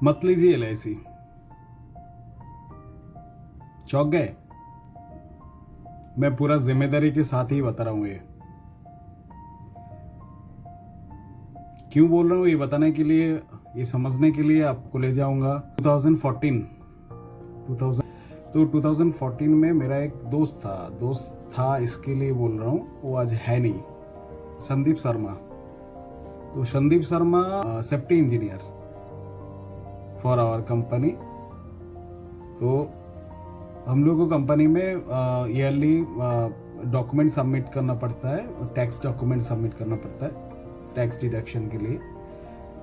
मत लीजिए LIC। चौंक गए? मैं पूरा जिम्मेदारी के साथ ही बता रहा हूं ये। क्यों बोल रहा हूं ये बताने के लिए, ये समझने के लिए आपको ले जाऊंगा 2014। 2000 तो 2014 में मेरा एक दोस्त था इसके लिए बोल रहा हूं, वो आज है नहीं। संदीप शर्मा। तो Sandeep Sharma safety engineer for our company. तो हम लोग को कंपनी में ईयरली डॉक्यूमेंट सबमिट करना पड़ता है, टैक्स डॉक्यूमेंट सबमिट करना पड़ता है टैक्स डिडक्शन के लिए।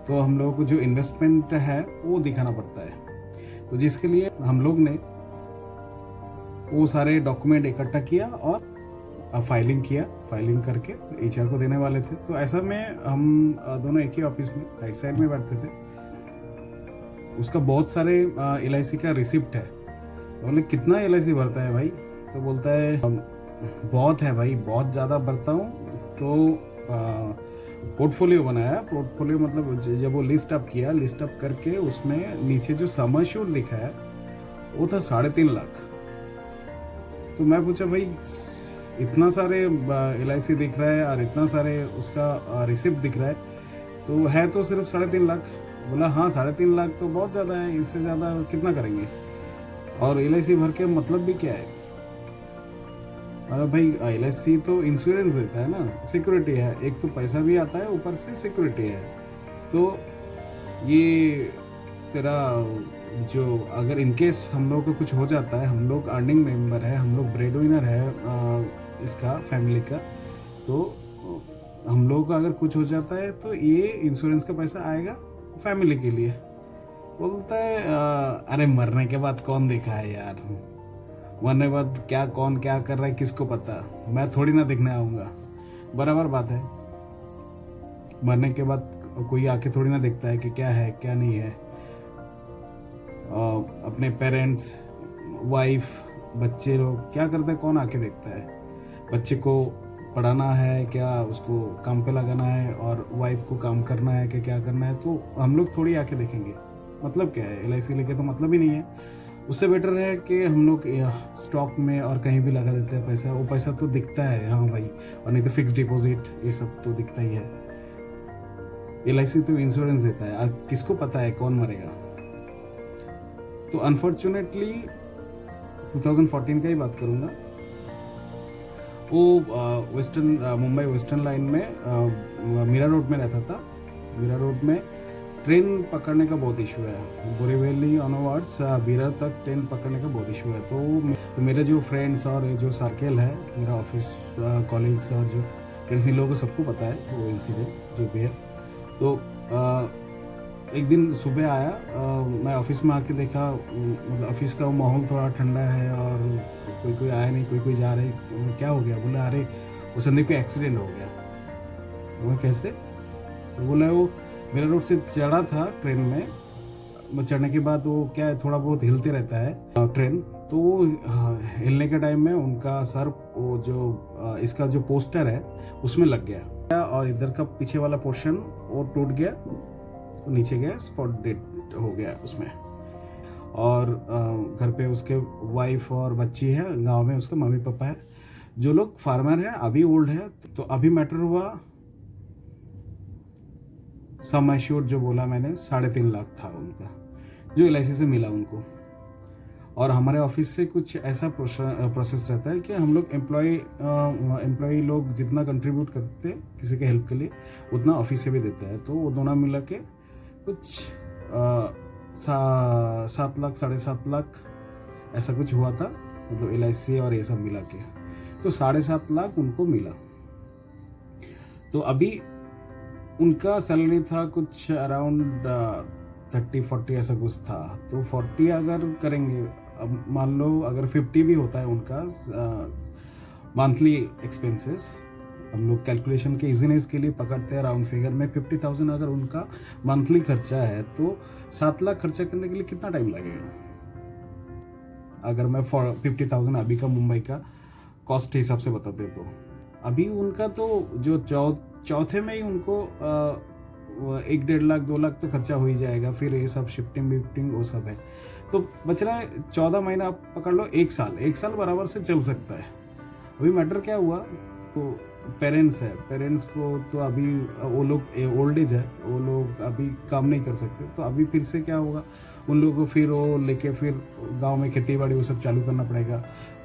तो हम लोगों को जो इन्वेस्टमेंट है वो दिखाना पड़ता है। तो जिसके लिए हम लोग ने वो सारे डॉक्यूमेंट इकट्ठा किया और फाइलिंग करके HR को देने वाले थे। तो ऐसा में हम दोनों एक ही ऑफिस में साइड में बैठते थे। उसका बहुत सारे LIC का रिसिप्ट है। तो बोले कितना LIC भरता है भाई? तो बोलता है बहुत है भाई, बहुत ज़्यादा भरता हूँ। तो पोर्टफोलियो बनाया। पोर्टफोलियो मतलब जब वो लिस्ट अप करके उसमें नीचे जो सम एश्योर्ड लिखा है वो था 3.5 लाख। तो मैं पूछा भाई इतना सारे LIC दिख रहा है और इतना सारे उसका रिसिप्ट दिख रहा है, तो है तो सिर्फ 3.5 लाख। बोला हाँ 3.5 लाख तो बहुत ज़्यादा है, इससे ज़्यादा कितना करेंगे? और LIC भर के मतलब भी क्या है? अरे भाई LIC तो इंश्योरेंस देता है ना, सिक्योरिटी है। एक तो पैसा भी आता है, ऊपर से सिक्योरिटी है। तो ये तेरा जो अगर इनकेस हम लोग को कुछ हो जाता है, हम लोग अर्निंग मेंबर है, हम लोग ब्रेड विनर है इसका फैमिली का, तो हम लोग का अगर कुछ हो जाता है तो ये इंश्योरेंस का पैसा आएगा फैमिली के लिए। बोलता है अरे मरने के बाद कौन देखा है यार, मरने के बाद क्या कौन क्या कर रहा है किसको पता, मैं थोड़ी ना देखने आऊँगा। बराबर बात है, मरने के बाद कोई आके थोड़ी ना देखता है कि क्या है क्या नहीं है। अपने पेरेंट्स, वाइफ, बच्चे लोग क्या करते हैं कौन आके देखता है? बच्चे को पढ़ाना है क्या, उसको काम पे लगाना है, और वाइफ को काम करना है कि क्या करना है, तो हम लोग थोड़ी आके देखेंगे। मतलब क्या है? LIC लेके तो मतलब ही नहीं है। उससे बेटर है कि हम लोग स्टॉक में और कहीं भी लगा देते हैं पैसा, वो पैसा तो दिखता है हाँ भाई, और नहीं तो फिक्स डिपॉजिट ये सब तो दिखता ही है। LIC तो इंश्योरेंस देता है, और किसको पता है कौन मरेगा? तो अनफॉर्चुनेटली 2014 का ही बात करूंगा। वो मुंबई वेस्टर्न लाइन में मीरा रोड में रहता था। मीरा रोड में ट्रेन पकड़ने का बहुत इशू है, बोरीवली ऑनवर्ड्स बीरा तक ट्रेन पकड़ने का बहुत इशू है। तो मेरे जो फ्रेंड्स और जो सर्कल है, मेरा ऑफिस कॉलीग्स और जो फ्रेंड्स, इन लोगों को सबको पता है वो इंसिडेंट जो भी है। तो एक दिन सुबह आया, मैं ऑफिस में आके देखा, मतलब ऑफिस का माहौल थोड़ा ठंडा है और कोई आया नहीं, कोई जा रहे, क्या हो गया? बोला अरे वो संदीप का एक्सीडेंट हो गया। वो कैसे? तो बोला वो मेरा रोड से चढ़ा था ट्रेन में, चढ़ने के बाद वो क्या है थोड़ा बहुत हिलते रहता है ट्रेन, तो वो हिलने के टाइम में उनका सर वो जो इसका जो पोस्टर है उसमें लग गया, और इधर का पीछे वाला पोर्शन वो टूट गया, तो नीचे गया, स्पॉट डेड हो गया उसमें। और घर पे उसके वाइफ और बच्ची है, गांव में उसका मम्मी पापा है, जो लोग फार्मर है, अभी ओल्ड है। तो अभी मैटर हुआ सम एश्योर्ड जो बोला मैंने 3.5 लाख था उनका, जो LIC से मिला उनको। और हमारे ऑफिस से कुछ ऐसा प्रोसेस रहता है कि हम लोग एम्प्लॉय लोग जितना कंट्रीब्यूट करते हैं किसी के हेल्प के लिए, उतना ऑफिस से भी देता है। तो वो दोनों मिला के कुछ 7 लाख 7.5 लाख ऐसा कुछ हुआ था, मतलब LIC और ये सब मिला के। तो 7.5 लाख उनको मिला। तो अभी उनका सैलरी था कुछ अराउंड 30-40 ऐसा कुछ था। तो 40 अगर करेंगे, अब मान लो अगर 50 भी होता है उनका मंथली एक्सपेंसेस, हम लोग कैलकुलेशन के इजीनेस के लिए पकड़ते हैं राउंड फिगर में 50,000 अगर उनका मंथली खर्चा है, तो 7 लाख खर्चा करने के लिए कितना टाइम लगेगा? अगर मैं 50,000 अभी का मुंबई का कॉस्ट हिसाब से बताते तो अभी उनका तो जो चौथे में ही उनको 1 डेढ़ लाख 2 लाख तो खर्चा हो ही जाएगा, फिर ये सब शिफ्टिंग विफ्टिंग वो सब है, तो बच रहा है 14 महीना, आप पकड़ लो 1 साल बराबर से चल सकता है। अभी मैटर क्या हुआ, तो पेरेंट्स है, पेरेंट्स को तो अभी वो लोग ओल्ड एज है, वो लोग अभी काम नहीं कर सकते, तो अभी फिर से क्या होगा, उन लोगों को फिर वो लेके फिर गांव में खेती बाड़ी वो सब चालू करना पड़ेगा,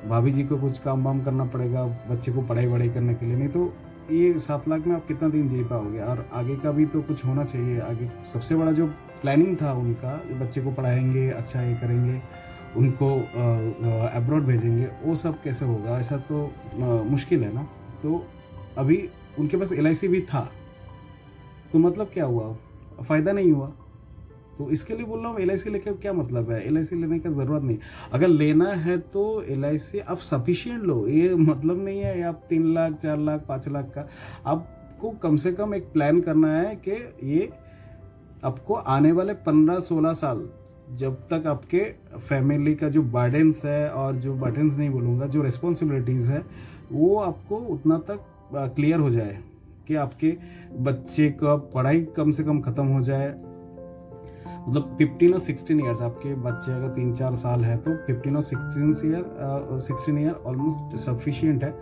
भाभी जी को कुछ काम वाम करना पड़ेगा बच्चे को पढ़ाई वढ़ाई करने के लिए, नहीं तो ये 7 लाख में आप कितना दिन जी पाओगे, और आगे का भी तो कुछ होना चाहिए। आगे सबसे बड़ा जो प्लानिंग था उनका, बच्चे को पढ़ाएंगे, अच्छा ये करेंगे, उनको अब्रॉड भेजेंगे, वो सब कैसे होगा, ऐसा तो मुश्किल है ना। तो अभी उनके पास LIC भी था, तो मतलब क्या हुआ, फ़ायदा नहीं हुआ। तो इसके लिए बोल रहा हूँ LIC लेके क्या मतलब है, LIC लेने का ज़रूरत नहीं। अगर लेना है तो LIC आप सफिशिएंट लो, ये मतलब नहीं है आप 3 लाख 4 लाख 5 लाख का, आपको कम से कम एक प्लान करना है कि ये आपको आने वाले 15-16 साल, जब तक आपके फैमिली का जो बर्डन्स है, और जो बर्डन्स नहीं बोलूँगा, जो रिस्पॉन्सिबिलिटीज़ है, वो आपको उतना तक क्लियर हो जाए कि आपके बच्चे का पढ़ाई कम से कम ख़त्म हो जाए। मतलब 15 और 16 ईयर्स, आपके बच्चे अगर 3-4 साल है तो 15 और 16 ईयर ऑलमोस्ट सफिशिएंट है।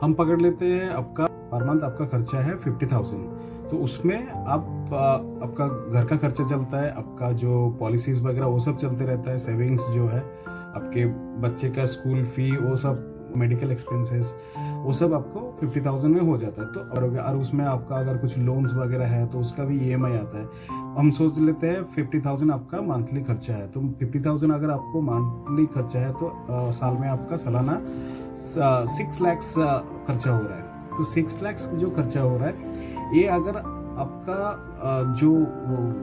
हम पकड़ लेते हैं आपका पर मंथ आपका खर्चा है 50,000, तो उसमें आपका घर का खर्चा चलता है, आपका जो पॉलिसीज़ वगैरह वो सब चलते रहता है, सेविंग्स जो है, आपके बच्चे का स्कूल फ़ी, वो सब मेडिकल एक्सपेंसेस, वो सब आपको 50,000 में हो जाता है। तो और उसमें आपका अगर कुछ लोन्स वगैरह है तो उसका भी EMI आता है। हम सोच लेते हैं 50,000 आपका मंथली खर्चा है, तो 50,000 अगर आपको मंथली खर्चा है तो साल में आपका सालाना 6 लाख खर्चा हो रहा है। तो 6 लाख जो खर्चा हो रहा है, ये अगर आपका जो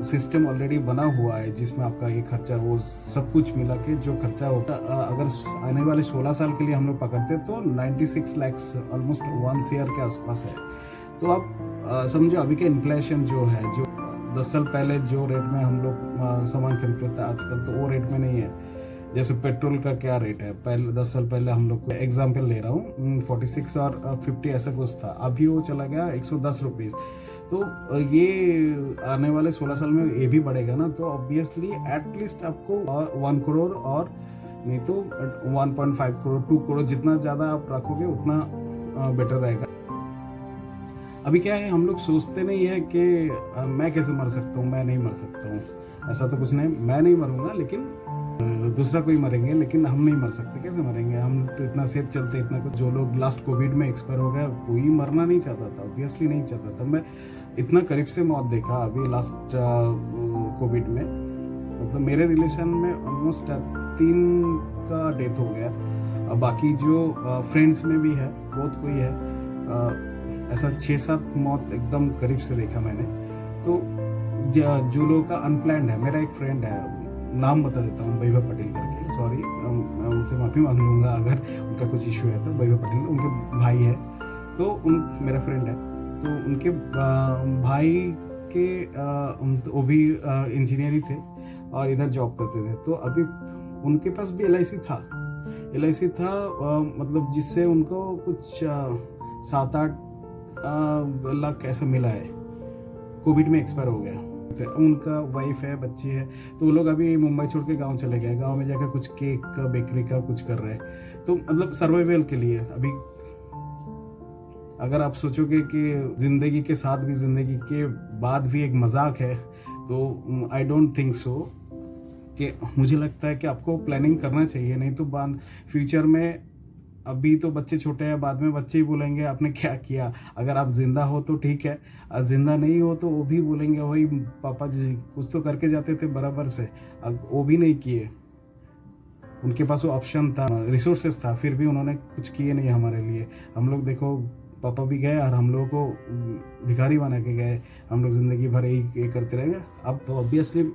सिस्टम ऑलरेडी बना हुआ है, जिसमें आपका ये खर्चा वो सब कुछ मिला के जो खर्चा होता, अगर आने वाले 16 साल के लिए हम लोग पकड़ते तो 96 लाख ऑलमोस्ट 1 ईयर के आसपास है। तो आप समझो अभी के इन्फ्लेशन जो है, जो 10 साल पहले जो रेट में हम लोग सामान खरीदते थे, आजकल तो वो रेट में नहीं है। जैसे पेट्रोल का क्या रेट है, पहले 10 साल पहले हम लोग को एग्जाम्पल ले रहा हूँ 46 और 50 ऐसा कुछ था, अभी वो चला गया 110 रुपीज़। तो ये आने वाले 16 साल में ये भी बढ़ेगा ना, तो ऑब्वियसली एटलीस्ट आपको 1 करोड़ और नहीं तो 1.5 करोड़ 2 करोड़ जितना ज़्यादा आप रखोगे उतना बेटर रहेगा। अभी क्या है, हम लोग सोचते नहीं है कि मैं कैसे मर सकता हूँ, मैं नहीं मर सकता हूँ, ऐसा तो कुछ नहीं, मैं नहीं मरूंगा लेकिन दूसरा कोई मरेंगे, लेकिन हम नहीं मर सकते, कैसे मरेंगे, हम तो इतना सेफ चलते, इतना कुछ। जो लोग लास्ट कोविड में एक्सपायर हो गए, कोई मरना नहीं चाहता था, ऑब्वियसली नहीं चाहता था। मैं इतना करीब से मौत देखा अभी लास्ट कोविड में, मतलब मेरे रिलेशन में ऑलमोस्ट 3 का डेथ हो गया, बाकी जो फ्रेंड्स में भी है बहुत कोई है, ऐसा 6-7 मौत एकदम करीब से देखा मैंने। तो जो लोगों का अनप्लान्ड है, मेरा एक फ्रेंड है, नाम बता देता हूँ, वैभव पटेल करके, सॉरी मैं उनसे माफ़ी मांग लूँगा अगर उनका कुछ इशू है तो। वैभव पटेल उनके भाई है, तो मेरा फ्रेंड है, तो उनके भाई के वो भी इंजीनियर ही थे और इधर जॉब करते थे। तो अभी उनके पास भी LIC था, मतलब जिससे उनको कुछ 7-8 लाख ऐसा मिला है, कोविड में एक्सपायर हो गया। उनका वाइफ है, बच्ची है, तो वो लोग अभी मुंबई छोड़ के गांव चले गए, गांव में जाकर कुछ केक का बेकरी का कुछ कर रहे हैं। तो मतलब सर्वाइवल के लिए अभी अगर आप सोचोगे कि जिंदगी के साथ भी जिंदगी के बाद भी एक मजाक है, तो आई डोंट थिंक सो। कि मुझे लगता है कि आपको प्लानिंग करना चाहिए, नहीं तो बाद फ्यूचर में, अभी तो बच्चे छोटे हैं, बाद में बच्चे ही बोलेंगे आपने क्या किया। अगर आप जिंदा हो तो ठीक है, जिंदा नहीं हो तो वो भी बोलेंगे वही पापा जी कुछ तो करके जाते थे बराबर से, अब वो भी नहीं किए। उनके पास वो ऑप्शन था, रिसोर्सेस था, फिर भी उन्होंने कुछ किए नहीं हमारे लिए। हम लोग देखो, पापा भी गए और हम लोगों को भिखारी बना के गए, हम लोग जिंदगी भर यही करते रहेंगे। अब तो ऑब्वियसली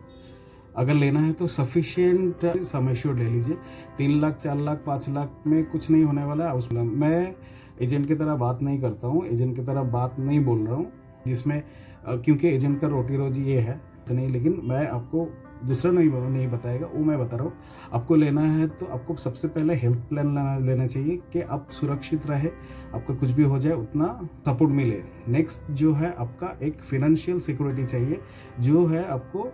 अगर लेना है तो सफिशिएंट सम एश्योर्ड ले लीजिए। 3 लाख 4 लाख 5 लाख में कुछ नहीं होने वाला है। उसमें मैं एजेंट की तरह बात नहीं करता हूँ, एजेंट की तरह बात नहीं बोल रहा हूँ, जिसमें क्योंकि एजेंट का रोटी रोजी ये है तो नहीं, लेकिन मैं आपको दूसरा नहीं बताएगा, वो मैं बता रहा हूँ। आपको लेना है तो आपको सबसे पहले हेल्थ प्लान लेना चाहिए कि आप सुरक्षित रहे, आपका कुछ भी हो जाए उतना सपोर्ट मिले। नेक्स्ट जो है आपका एक फिनेंशियल सिक्योरिटी चाहिए, जो है आपको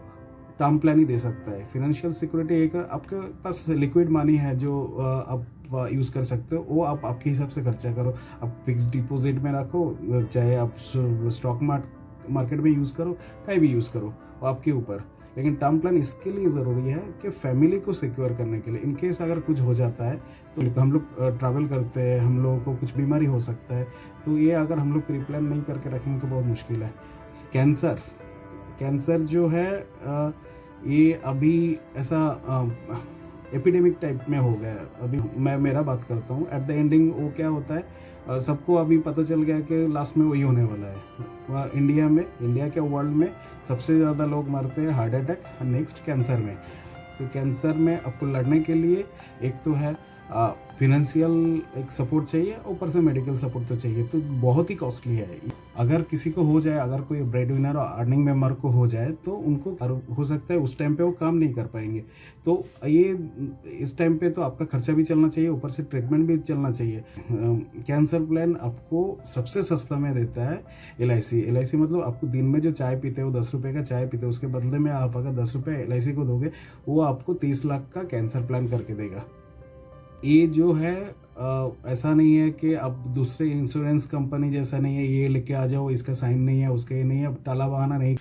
टर्म प्लान ही दे सकता है। फिनेंशियल सिक्योरिटी एक आपके पास लिक्विड मनी है जो आप यूज़ कर सकते हो, वो आप आपके हिसाब से खर्चा करो। आप फिक्स डिपॉजिट में रखो, चाहे आप स्टॉक मार्केट में यूज़ करो, कहीं भी यूज़ करो, वो आपके ऊपर। लेकिन टर्म प्लान इसके लिए ज़रूरी है कि फैमिली को सिक्योर करने के लिए, इन केस अगर कुछ हो जाता है तो हम लोग ट्रैवल करते हैं, हम लोगों को कुछ बीमारी हो सकता है, तो ये अगर हम लोग प्री प्लान नहीं करके रखेंगे तो बहुत मुश्किल है। कैंसर जो है ये अभी ऐसा एपिडेमिक टाइप में हो गया है। अभी मैं मेरा बात करता हूँ, एट द एंडिंग वो क्या होता है, सबको अभी पता चल गया कि लास्ट में वही होने वाला है। इंडिया के वर्ल्ड में सबसे ज़्यादा लोग मरते हैं हार्ट अटैक, नेक्स्ट कैंसर में। तो कैंसर में आपको लड़ने के लिए एक तो है फिनेंशियल एक सपोर्ट चाहिए, ऊपर से मेडिकल सपोर्ट तो चाहिए, तो बहुत ही कॉस्टली है। अगर किसी को हो जाए, अगर कोई ब्रेड विनर और अर्निंग मेंबर को हो जाए तो उनको हो सकता है उस टाइम पे वो काम नहीं कर पाएंगे। तो ये इस टाइम पे तो आपका खर्चा भी चलना चाहिए, ऊपर से ट्रीटमेंट भी चलना चाहिए। कैंसर प्लान आपको सबसे सस्ता में देता है LIC मतलब आपको दिन में जो चाय पीते हो, 10 रुपये का चाय पीते हो, उसके बदले में आप अगर 10 रुपये LIC को दोगे, वो आपको 30 लाख का कैंसर प्लान करके देगा। ये जो है ऐसा नहीं है कि अब दूसरे इंश्योरेंस कंपनी जैसा नहीं है, ये लेके आ जाओ, इसका साइन नहीं है, उसका ये नहीं है, अब टाला बहाना नहीं।